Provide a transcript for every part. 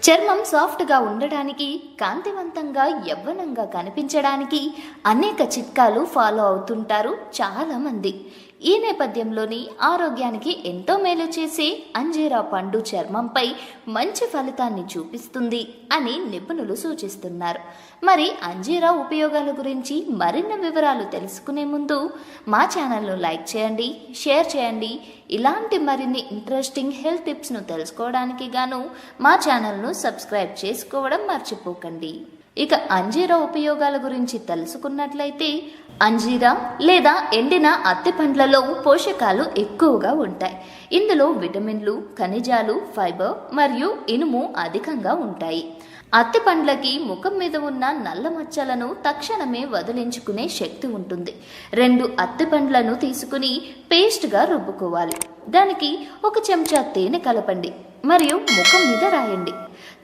చర్మం సాఫ్ట్గా ఉండడానికి, కాంతివంతంగా యవ్వనంగా కనిపించడానికి అనేక చిట్కాలు ఫాలో అవుతుంటారు చాలామంది. ఈ నేపథ్యంలోని ఆరోగ్యానికి ఎంతో మేలు చేసే అంజీరా పండు చర్మంపై మంచి ఫలితాన్ని చూపిస్తుంది అని నిపుణులు సూచిస్తున్నారు. మరి అంజీరా ఉపయోగాల గురించి మరిన్ని వివరాలు తెలుసుకునే ముందు మా ఛానల్ను లైక్ చేయండి, షేర్ చేయండి. ఇలాంటి మరిన్ని ఇంట్రెస్టింగ్ హెల్త్ టిప్స్ను తెలుసుకోవడానికి గాను మా ఛానల్ను సబ్స్క్రైబ్ చేసుకోవడం మర్చిపోకండి. ఇక అంజీరా ఉపయోగాల గురించి తెలుసుకున్నట్లయితే, అంజీరా లేదా ఎండిన అత్తి పండ్లలో పోషకాలు ఎక్కువగా ఉంటాయి. ఇందులో విటమిన్లు, ఖనిజాలు, ఫైబర్ మరియు ఇనుము అధికంగా ఉంటాయి. అత్తి పండ్లకి ముఖం మీద ఉన్న నల్ల మచ్చలను తక్షణమే వదిలించుకునే శక్తి ఉంటుంది. 2 అత్తి పండ్లను తీసుకుని పేస్ట్గా రుబ్బుకోవాలి. దానికి 1 చెంచా తేనె కలపండి మరియు ముఖం మీద రాయండి.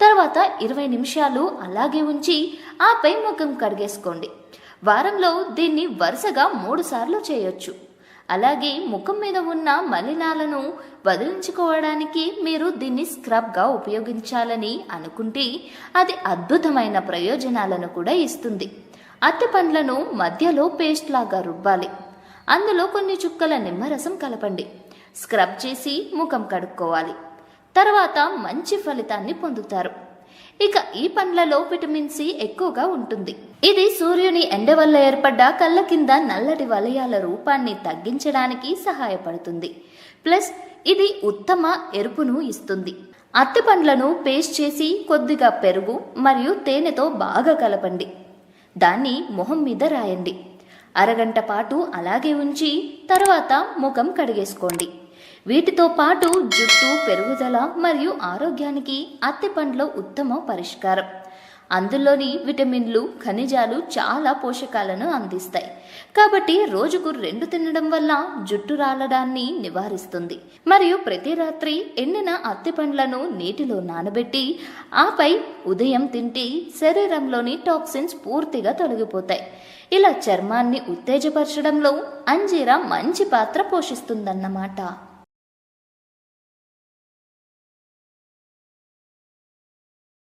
తర్వాత 20 నిమిషాలు అలాగే ఉంచి ఆపై ముఖం కడిగేసుకోండి. వారంలో దీన్ని వరుసగా 3 సార్లు చేయొచ్చు. అలాగే ముఖం మీద ఉన్న మలినాలను వదిలించుకోవడానికి మీరు దీన్ని స్క్రబ్గా ఉపయోగించాలని అనుకుంటే అది అద్భుతమైన ప్రయోజనాలను కూడా ఇస్తుంది. అత్తి పండ్లను మధ్యలో పేస్ట్ లాగా రుబ్బాలి. అందులో కొన్ని చుక్కల నిమ్మరసం కలపండి. స్క్రబ్ చేసి ముఖం కడుక్కోవాలి. తర్వాత మంచి ఫలితాన్ని పొందుతారు. ఇక ఈ పండ్లలో విటమిన్ సి ఎక్కువగా ఉంటుంది. ఇది సూర్యుని ఎండ వల్ల ఏర్పడ్డ కళ్ళ కింద నల్లటి వలయాల రూపాన్ని తగ్గించడానికి సహాయపడుతుంది. ప్లస్ ఇది ఉత్తమ ఎరుపును ఇస్తుంది. అత్తి పండ్లను పేస్ట్ చేసి కొద్దిగా పెరుగు మరియు తేనెతో బాగా కలపండి. దాన్ని మొహం మీద రాయండి. అరగంట పాటు అలాగే ఉంచి తర్వాత ముఖం కడిగేసుకోండి. వీటితో పాటు జుట్టు పెరుగుదల మరియు ఆరోగ్యానికి అత్తి పండ్లు ఉత్తమ పరిష్కారం. అందులోని విటమిన్లు, ఖనిజాలు చాలా పోషకాలను అందిస్తాయి. కాబట్టి రోజుకు 2 తినడం వల్ల జుట్టు రాలడాన్ని నివారిస్తుంది. మరియు ప్రతి రాత్రి ఎండిన అత్తి పండ్లను నీటిలో నానబెట్టి ఆపై ఉదయం తింటే శరీరంలోని టాక్సిన్స్ పూర్తిగా తొలగిపోతాయి. ఇలా చర్మాన్ని ఉత్తేజపరచడంలో అంజీరా మంచి పాత్ర పోషిస్తుందన్నమాట.